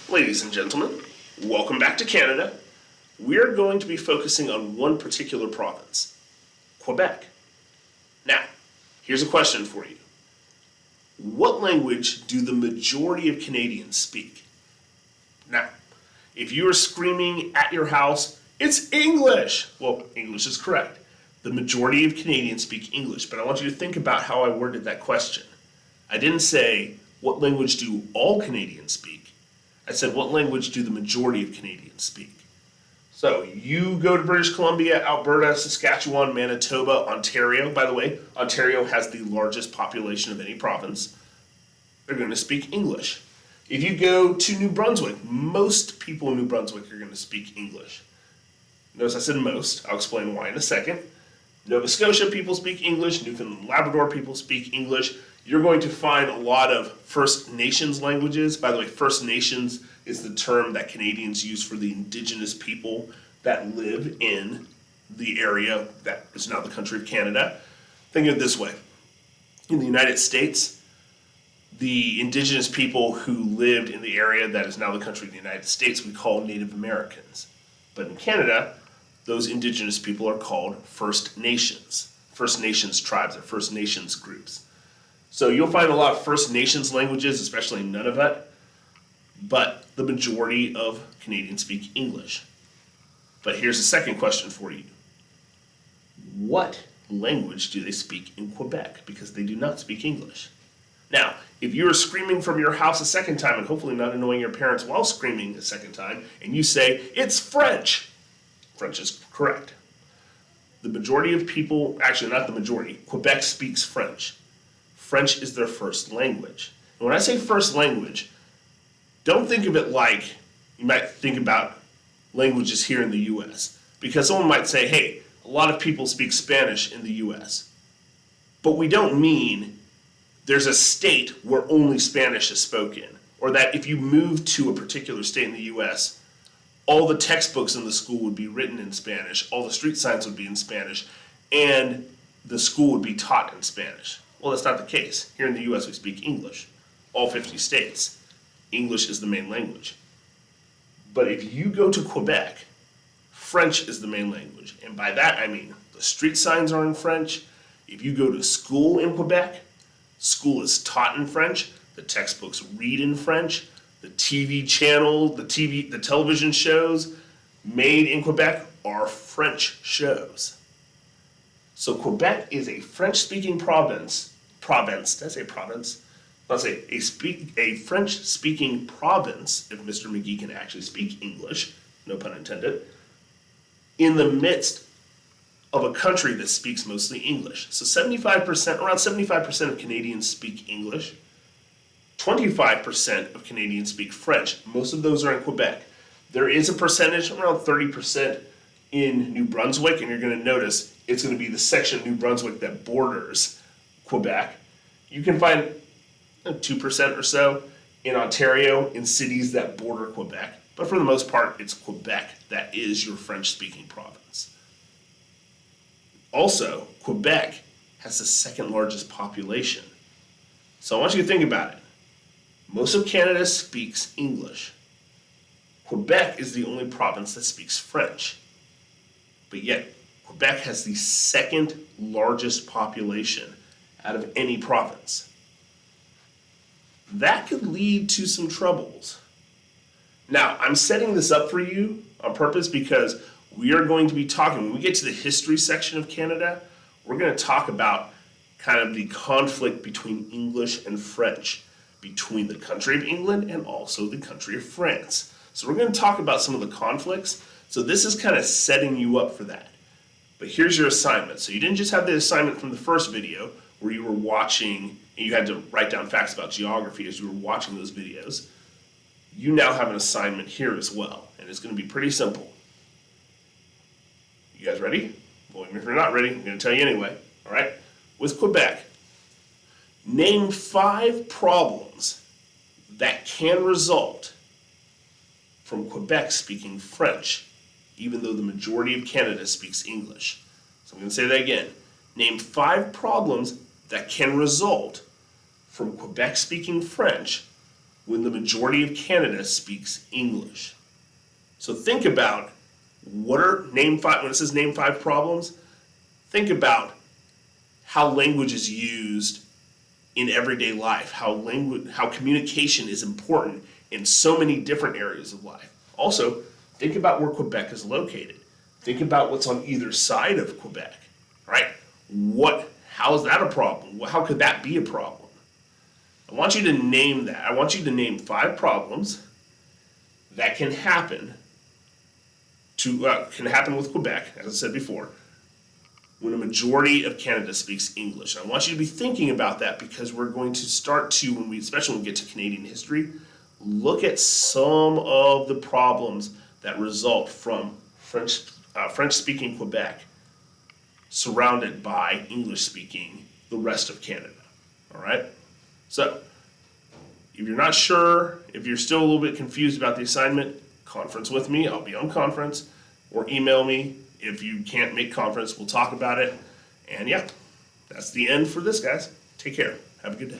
Ladies and gentlemen, welcome back to Canada. We're going to be focusing on one particular province, Quebec. Now, here's a question for you. What language do the majority of Canadians speak? Now, if you are screaming at your house, it's English! Well, English is correct. The majority of Canadians speak English, but I want you to think about how I worded that question. I didn't say, what language do all Canadians speak? I said, what language do the majority of Canadians speak? So you go to British Columbia, Alberta, Saskatchewan, Manitoba, Ontario. By the way, Ontario has the largest population of any province. They're going to speak English. If you go to New Brunswick, most people in New Brunswick are going to speak English. Notice I said most. I'll explain why in a second. Nova Scotia people speak English. Newfoundland and Labrador people speak English. You're going to find a lot of First Nations languages. By the way, First Nations is the term that Canadians use for the Indigenous people that live in the area that is now the country of Canada. Think of it this way. In the United States, the Indigenous people who lived in the area that is now the country of the United States we call Native Americans. But in Canada, those Indigenous people are called First Nations. First Nations tribes or First Nations groups. So you'll find a lot of First Nations languages, especially in Nunavut, but the majority of Canadians speak English. But here's a second question for you. What language do they speak in Quebec? Because they do not speak English. Now, if you're screaming from your house a second time and hopefully not annoying your parents while screaming a second time, and you say, it's French, French is correct. The majority of people, actually not the majority, Quebec speaks French. French is their first language. And when I say first language, don't think of it like you might think about languages here in the U.S. Because someone might say, hey, a lot of people speak Spanish in the U.S. But we don't mean there's a state where only Spanish is spoken. Or that if you move to a particular state in the U.S., all the textbooks in the school would be written in Spanish, all the street signs would be in Spanish, and the school would be taught in Spanish. Well, that's not the case. Here in the U.S., we speak English. All 50 states. English is the main language. But if you go to Quebec, French is the main language. And by that, I mean the street signs are in French. If you go to school in Quebec, school is taught in French. The textbooks read in French. The TV channel, the television shows made in Quebec are French shows. So Quebec is a French-speaking province. Did I say province? I'll say a French-speaking province, if Mr. McGee can actually speak English, no pun intended, in the midst of a country that speaks mostly English. So around 75% of Canadians speak English. 25% of Canadians speak French. Most of those are in Quebec. There is a percentage, around 30%, in New Brunswick, and you're going to notice it's going to be the section of New Brunswick that borders Quebec. You can find 2% or so in Ontario, in cities that border Quebec. But for the most part, it's Quebec that is your French-speaking province. Also, Quebec has the second largest population. So I want you to think about it. Most of Canada speaks English. Quebec is the only province that speaks French. But yet, Quebec has the second largest population out of any province. That could lead to some troubles. Now, I'm setting this up for you on purpose because we are going to be talking, when we get to the history section of Canada, we're going to talk about kind of the conflict between English and French, between the country of England and also the country of France. So we're going to talk about some of the conflicts. So this is kind of setting you up for that. But here's your assignment. So you didn't just have the assignment from the first video where you were watching and you had to write down facts about geography as you were watching those videos. You now have an assignment here as well, and it's going to be pretty simple. You guys ready? Well, even if you're not ready, I'm going to tell you anyway. All right? With Quebec, name 5 problems that can result from Quebec speaking French, even though the majority of Canada speaks English. So I'm going to say that again. Name 5 problems that can result from Quebec speaking French, when the majority of Canada speaks English. So think about when it says name five problems, think about how language is used in everyday life, how communication is important in so many different areas of life. Also, think about where Quebec is located. Think about what's on either side of Quebec, right? How is that a problem? How could that be a problem? I want you to name that. I want you to name 5 problems that can happen with Quebec, as I said before, when a majority of Canada speaks English. And I want you to be thinking about that because we're going to start to, especially when we get to Canadian history, look at some of the problems that result from French-speaking Quebec surrounded by English-speaking the rest of Canada. All right? So, if you're not sure, if you're still a little bit confused about the assignment, conference with me. I'll be on conference. Or email me. If you can't make conference, we'll talk about it. And yeah, that's the end for this, guys. Take care. Have a good day.